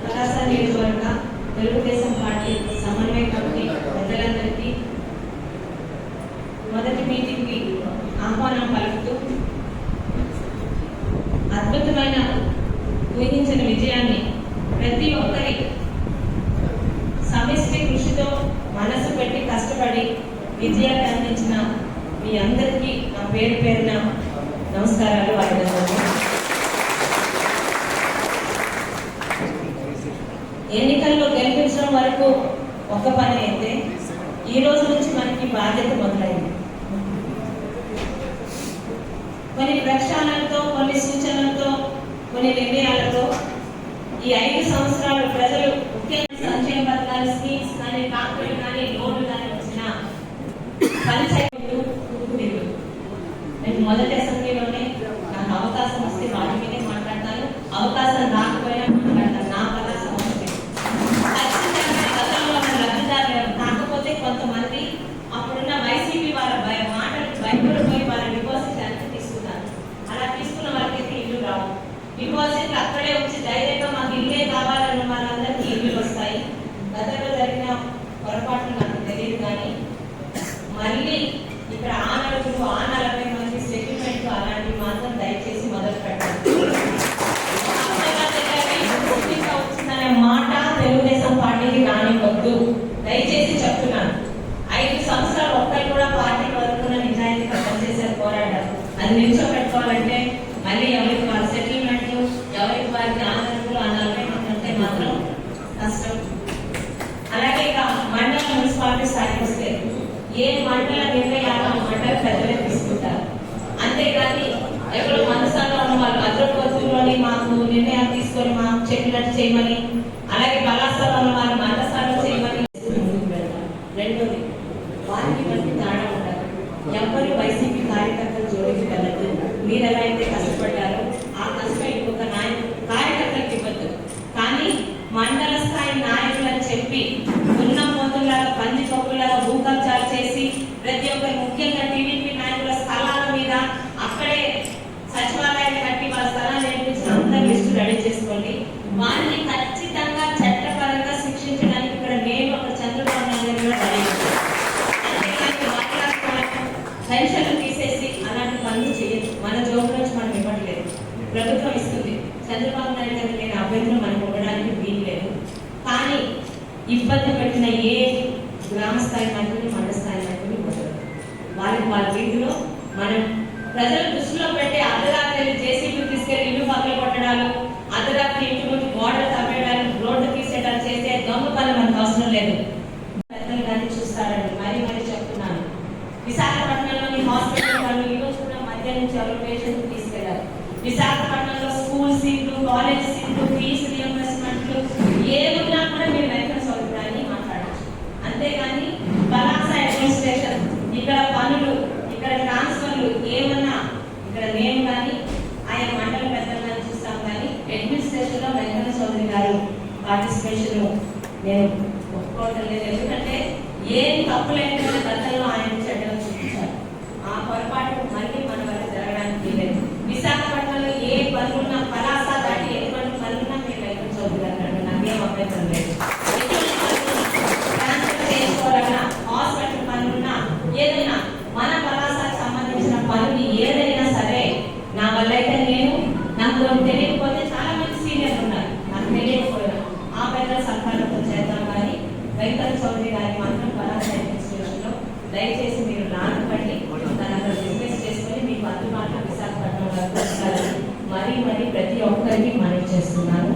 పలాస నియోజకవర్గ తెలుగుదేశం పార్టీ సమన్వయ కమిటీ పెద్దలందరికీ మొదటి మీటింగ్కి ఆహ్వానం పలుకుతూ అద్భుతమైన ఊహించిన విజయాన్ని ప్రతి ఒక్కరి సమిష్టి కృషితో మనసు పెట్టి కష్టపడి విజయాన్ని అందించిన మీ అందరికీ నా పేరు పేరున నమస్కారాలు. అభినందనలు. ఎన్నికల్లో గెలిపించడం వరకు ఒక పని అయితే ఈ రోజు నుంచి మనకి బాధ్యత మొదలైంది. కొన్ని ప్రక్షాళనతో, కొన్ని సూచనలతో, కొన్ని నిర్ణయాలతో ఈ 5 సంవత్సరాలు ప్రజలు ముఖ్యంగా సంక్షేమ పథకాలు, స్కీమ్స్ కానీ, కాంక్రీట్ కానీ, లోన్లు కానీ వచ్చిన పంచాయతీలు నేను మొదటి అసెంబ్లీలోనే నాకు అవకాశం వస్తే వాటి మీదే మాట్లాడతాను. అవకాశం రాకపోయినా మాట్లాడతాను. నా పలాస ఖచ్చితంగా గతంలో ఉన్న లబ్ధిదారులు. కాకపోతే కొంతమంది అప్పుడున్న వైసీపీ వాళ్ళ మాటలు భయపడిపోయి వాళ్ళ డిపాజిట్ అన్ని తీసుకున్నారు. అలా తీసుకున్న వాళ్ళకైతే ఇల్లు రావు. డిపాజిట్ అక్కడే వచ్చి ధైర్యంగా మాకు ఇల్లే కావాలన్న వాళ్ళందరికీ ఇల్లు వస్తాయి. గతంలో జరిగిన పొరపాట్లు నాకు తెలియదు, కానీ మళ్ళీ ఇక్కడ ఆ 40 మంది సెటిల్మెంట్ అలాంటివి మాత్రం దయచేసి మొదలు పెట్టండి. వచ్చిందనే మాట తెలుగుదేశం పార్టీకి రానివ్వద్దు. దయచేసి చెప్తున్నాను. 5 సంవత్సరాలు ఒక్కరు కూడా పార్టీ వరకున్న నిజాయితీగా పనిచేసే పోరాడారు. అది నిల్చోబెట్టుకోవాలంటే మళ్ళీ ఎవరికి వాళ్ళ సెటిల్మెంట్, ఎవరికి వారికి ఆనందలు ఆ 40 మంది అంటే మాత్రం కష్టం. అలాగే ఇక మండల మున్సిపాలిటీ స్థాయికి వస్తే ఏ మండల నిర్ణయాలు మండల ప్రజలే తీసుకుంటారు. అంతేగాని ఎక్కడో మనసాగా ఉన్న వాళ్ళు భద్రపతుల్లోని మాకు నిర్ణయాలు తీసుకొని మాకు చెప్పినట్టు చేయమని, అలాగే పలాసలో ఉన్న వాళ్ళు మండసాలు చేయమని ముందుకు పెడతారు. రెండోది, వారికి మధ్య తేడా ఉంటారు. ఎవరు వైసీపీ కార్యకర్తలు జోడికి వెళ్ళదు. మీరు ఎలా అయితే కష్టపడ్డారో ఆ కష్టం ఇంకొక కార్యకర్తలకు ఇవ్వద్దు. కానీ మండల స్థాయి నాయకులు అని చెప్పి ఉన్న పోతులాగా పంది పప్పులాగా భూకబ్జాలు చేసి ప్రతి ఒక్కరు, ముఖ్యంగా టీడీపీ నాయకుల స్థలాల మీద అక్కడే సచివాలయాన్ని కట్టి వాళ్ళ స్థలాలు నేర్పించిన అందరూ లిస్టు రెడీ చేసుకోండి. వారిని ఖచ్చితంగా చట్టపరంగా శిక్షించడానికి ఇక్కడ నేను ఒక చంద్రబాబు నాయుడు కూడా రెడీ. పెన్షన్లు తీసేసి అలాంటి పనులు చేయదు. మన జోబు నుంచి మనం ఇవ్వట్లేదు, ప్రభుత్వం ఇస్తుంది. చంద్రబాబు నాయుడు గారికి నేను అభ్యర్థులు మనకు ఇవ్వడానికి వీలు లేదు. కానీ ఇబ్బంది పెట్టిన ఏ గ్రామ స్థాయి నాయకులు, మండల స్థాయి నాయకులు ఇవ్వలేదు. వాళ్ళ వీధిలో మనం ప్రజల దృష్టిలో పెట్టి అర్ధరాత్రి జేసీబీ తీసుకెళ్లి ఇల్లు పక్కన కొట్టడాలు, అర్ధరాత్రి ఇంటి ముందు గోడలు తవ్వేయడాలు, రోడ్డు తీసేయడాలు చేసే దొంగ పనులు మనకు అవసరం లేదు. పెద్దలు కానీ చూస్తారండి. మరీ చెప్తున్నాను. విశాఖపట్నంలోని హాస్పిటల్ వాళ్ళు ఈ రోజు కూడా మధ్య నుంచి ఎవరు పేషెంట్ తీసుకెళ్లారు. విశాఖపట్నంలో స్కూల్ సీట్లు, కాలేజ్ సీట్లు, ఫీజు రియంబర్స్మెంట్లు ఏమున్నా కూడా మీరు వెంకట సౌకర్యాన్ని మాట్లాడచ్చు. అంతేగాని పలాస అడ్మినిస్ట్రేషన్, ఇక్కడ పనులు, ఇక్కడ ట్రాన్స్ఫర్లు ఏమన్నా ఇక్కడ నేను కానీ ఆయన మండల పెద్దలుగా చూస్తాం. కానీ అడ్మినిస్ట్రేషన్ లో వెంకట చౌదరి గారు పార్టిసిపేషన్ నేను ఒప్పుకోవటం లేదు. ఎందుకంటే ఏం తప్పు లేకుండా గతంలో ఆయన చెడ్డలు చూపించారు. ఆ పొరపాటు మళ్ళీ మన వల్ల జరగడానికి లేదు. విశాఖపట్నంలో ఏ పనులున్నా, పలాస దాటి ఏ పనులున్నా మీరు వెంకట చౌదరి గారు అంటారు. నాకేం అభ్యంతరం లేదు. ట్రాన్స్ఫర్ చేసుకోవాలన్నా, హాస్పిటల్ పనులున్నా, ఏదైనా మన పలాసకు సంబంధించిన పనులు ఏదైనా సరే నా వల్ల అయితే నాకు తెలియకపోతే చాలా మంది సీనియర్లు ఉన్నారు, నాకు తెలియకపోయినా ఆ పెద్దల సలహాలతో చేద్దాం. కానీ వెంకట చౌదరి గారికి మాత్రం పలాస అడ్మినిస్ట్రేషన్ లో దయచేసి మీరు రానుపడి తనకు రిక్వెస్ట్ చేసుకొని మీకు అందుబాటులో విశాఖపట్నం వరకు వస్తారని మరీ ప్రతి ఒక్కరికి మనవి చేస్తున్నాను.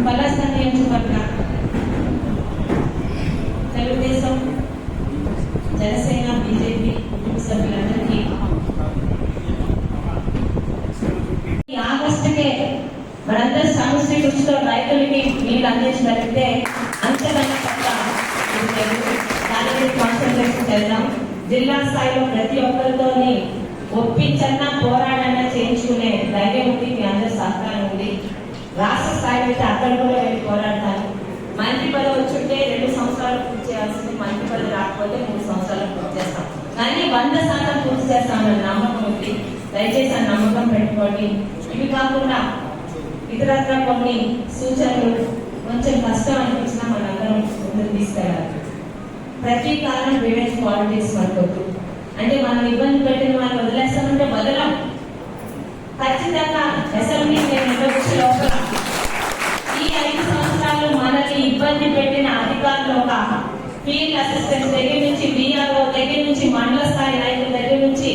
పలాస నియోజకవర్గ తెలుగుదేశం, జనసేన, బీజేపీ సభ్యులందరికీ ఆగస్టుకే మనందరూ సమస్య కృషితో రైతులకి నీళ్ళు అందించగలిగితే అంతకన్నా దాని కాన్సన్ట్రేషన్ చేద్దాం. జిల్లా స్థాయిలో ప్రతి ఒక్కరితోని ఒప్పించన్నా పోరాడన్నా చేయించుకునే ధైర్యం ఉంది, మీ అందరి సహకారం ఉంది. రాష్ట్ర స్థాయిలో అయితే అక్కడ కూడా వెళ్ళి పోరాడతాను. మంత్రి పదవి వచ్చుంటే 2 సంవత్సరాలు పూర్తి చేయాల్సింది, మంత్రి పదవి రాకపోతే 3 సంవత్సరాలు పూర్తి చేస్తాం. కానీ 100% పూర్తి చేస్తామన్న నమ్మకం ఉంది. దయచేసి ఆ నమ్మకం పెట్టుకోండి. ఇవి కాకుండా ఇతరత్ర కొన్ని సూచనలు కొంచెం కష్టం అనిపించినా మనందరం ముందుకు తీసుకెళ్ళాలి. ప్రతీకారం రివెంజ్ పాలిటిక్స్ మనకొద్దు. అంటే మనం ఇబ్బంది పెట్టిన వాళ్ళు వదిలేస్తామంటే వదలం. ఖచ్చితంగా అసెంబ్లీ లోపల ఈ 5 సంవత్సరాలు మనకి ఇబ్బంది పెట్టిన అధికారులు ఒక ఫీల్డ్ అసిస్టెంట్ దగ్గర నుంచి విఆర్ఓ దగ్గర నుంచి మండల స్థాయి నాయకుల దగ్గర నుంచి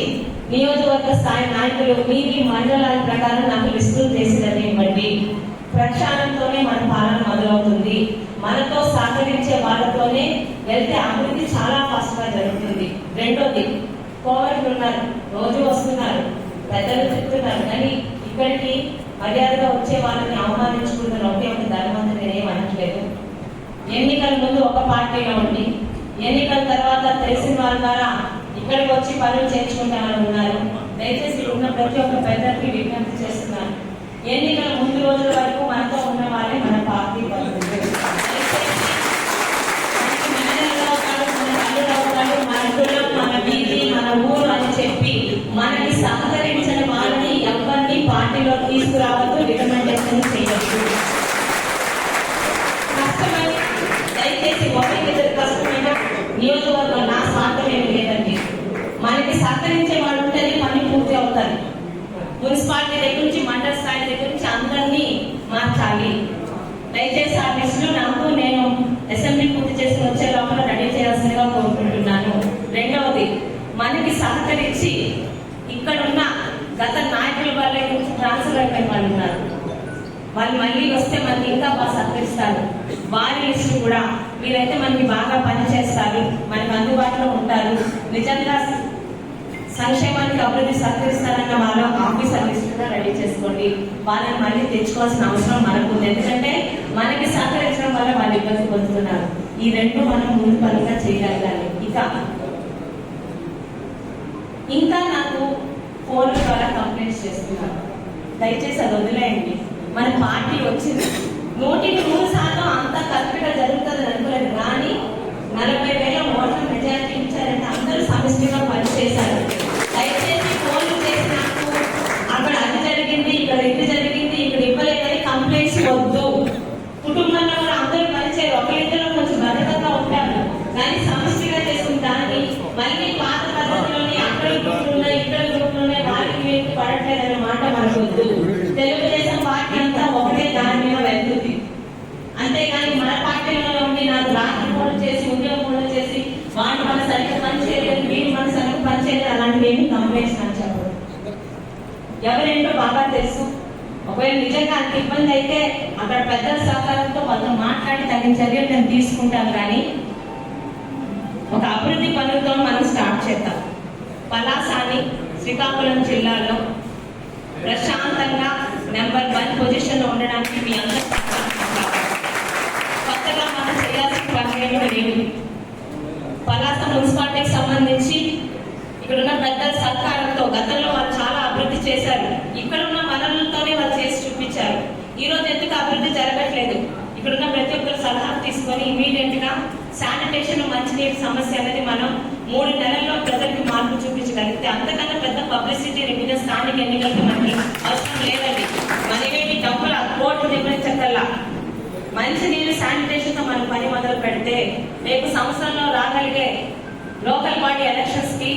నియోజకవర్గ స్థాయి నాయకులు మీది మండలాల ప్రకారం నాకు లిస్టులు చేసినది ఇవ్వండి. ప్రక్షాళనతోనే మన పాలన మొదలవుతుంది. మనతో సహకరించే వాళ్ళతోనే వెళ్తే అభివృద్ధి చాలా ఫాస్ట్ గా జరుగుతుంది. రెండోది, కోవిడ్ ఉన్నారు, రోజు వస్తున్నారు, పెద్దలు చెప్తున్నారు, కానీ ఇక్కడికి మర్యాదగా వచ్చే వాళ్ళని అవమానించుకుంటున్న ఒకే ఒక ధర్మంతో నేనేం అనట్లేదు. ఎన్నికల ముందు ఒక పార్టీలో ఉండి ఎన్నికల తర్వాత తెలిసిన వాళ్ళ ద్వారా ఇక్కడికి వచ్చి పనులు చేర్చుకుంటే వాళ్ళు ఉన్నారు. దయచేసి ఉన్న ప్రతి ఒక్క పెద్దకి విజ్ఞప్తి చేస్తున్నాను, ఎన్నికల ముందు రోజుల వరకు మనతో ఉన్న వాళ్ళే మన పార్టీ పనులు. మన కులం, మన వీధి, మన ఊరు అని చెప్పి మనకి సహకరించిన వాళ్ళని ఎవరిని పార్టీలో తీసుకురావద్దు, రికమెండేషన్ చేయవద్దు. కష్టమని దయచేసి ఒకరికి కష్టమైన నియోజకవర్గం నా స్వార్థం ఏమి లేదండి. మనకి సహకరించే వాళ్ళు ఉంటేనే పని పూర్తి అవుతారు. మున్సిపాలిటీ దగ్గర నుంచి మండల స్థాయి దగ్గర నుంచి అందరినీ మార్చాలి. దయచేసి ఆ లిస్టులు నాకు నేను అసెంబ్లీ పూర్తి చేసుకుని వచ్చే లోపల రెడీ చేయాల్సిందిగా కోరుకుంటున్నాను. రెండవది, మనకి సహకరించి ఇక్కడున్న గత నాయకుల వల్ల ట్రాన్స్ఫర్ అయిపోయిన వాళ్ళు ఉన్నారు. వాళ్ళు మళ్ళీ వస్తే మనకి ఇంకా బాగా సహకరిస్తారు. వారి లిస్టు కూడా మీరైతే మనకి బాగా పనిచేస్తారు, మనకు అందుబాటులో ఉంటారు, నిజంగా సంక్షేమానికి అభివృద్ధి సహకరిస్తారన్న వాళ్ళ ఆఫీసర్ లిస్ట్ కూడా రెడీ చేసుకోండి. వాళ్ళని మళ్ళీ తెచ్చుకోవాల్సిన అవసరం మనకు ఉంది. ఎందుకంటే మనకి సహకరించడం వల్ల వాళ్ళు ఇబ్బంది పొందుతున్నారు. ఈ రెండు మనం ముందు పనులుగా చేయగలగాలి. ఇంకా నాకు ఫోన్ల ద్వారా కంప్లైంట్స్ చేస్తున్నారు. దయచేసి అది వదిలేయండి. మన పార్టీ వచ్చింది 100% అంతా కరెక్ట్ గా జరుగుతుంది అనుకోలేదు, కానీ 40,000 ఓట్ల మెజారిటీ ఇచ్చారంటే అందరూ సమిష్టిగా పనిచేశారు. దయచేసి ఫోన్లు చేసినప్పుడు అక్కడ అది జరిగింది, ఇక్కడ ఇది జరిగింది, ఇక్కడ ఇవ్వలేదని కంప్లైంట్స్ వద్దు. కుటుంబంలో కూడా అందరూ పనిచేయరు, ఒకరిద్దరు కొంచెం బద్ధకంగా ఉంటారు, కానీ సమిష్టిగా చేసుకుంటారని మళ్ళీ పాత పద్ధతిలోని అక్కడ గ్రూపులు ఉన్నాయి, ఇక్కడ గ్రూపులు ఉన్నాయి, వారికి పడట్లేదన్న మాట మనకు వద్దు. తెలుగుదేశం పార్టీ అంతా ఒకటే దాని మీద వెళ్తుంది. అంతేగాని మన పార్టీలో ఉండి నాకు రాత్రి ఫోన్లు చేసి ఉద్యోగ ఫోన్లు చేసి వాళ్ళు మన సరిగ్గా పనిచేయలేదు, మీరు మన సరిగ్గా పనిచేయలేదు, అలాంటివి ఏమి కంప్లైంట్స్ అని చెప్పరు. ఎవరేంటో బాగా తెలుసు. ఒకవేళ నిజంగా అంత ఇబ్బంది అయితే అక్కడ పెద్దల సహకారంతో వాళ్ళతో మాట్లాడి తగిన చర్యలు నేను తీసుకుంటాను. కానీ ఒక అభివృద్ధి పనులతో మనం స్టార్ట్ చేద్దాం. పలాసాని శ్రీకాకుళం జిల్లాలో ప్రశాంతంగా నెంబర్ 1 పొజిషన్లో ఉండడానికి మీ అందరూ కొత్తగా మనం చేయాల్సిన పని ఏమీ లేదు. పలాస మున్సిపాలిటీకి సంబంధించి ఇక్కడున్న పెద్దల సహకారంతో గతంలో వాళ్ళు చాలా అభివృద్ధి చేశారు. ఇక్కడున్న వనరులతోనే వాళ్ళు చేసి చూపించారు. ఈ రోజు ఎందుకు అభివృద్ధి జరగట్లేదు? ఇక్కడున్న ప్రతి ఒక్కరు సలహా తీసుకొని ఇమీడియట్ గా శానిటేషన్, మంచినీటి సమస్య అనేది మనం 3 నెలల్లో ప్రజలకు మార్పు చూపించగలిగితే అంతకన్నా పెద్ద పబ్లిసిటీ రేపు స్థానిక ఎన్నికలకి మనకి అవసరం లేదండి. మనమేమి డబ్బుల కోట్లు నిర్వహించగల్లా మంచినీరు శానిటేషన్ తో మనం పని మొదలు పెడితే రేపు సంవత్సరంలో రాగలిగే లోకల్ బాడీ ఎలక్షన్స్ కి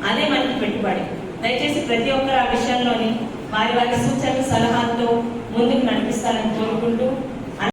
అదే మనకి పెట్టుబడి. దయచేసి ప్రతి ఒక్కరు ఆ విషయంలోని వారి సూచనలు సలహాలతో ముందుకు నడిపిస్తారని కోరుకుంటూ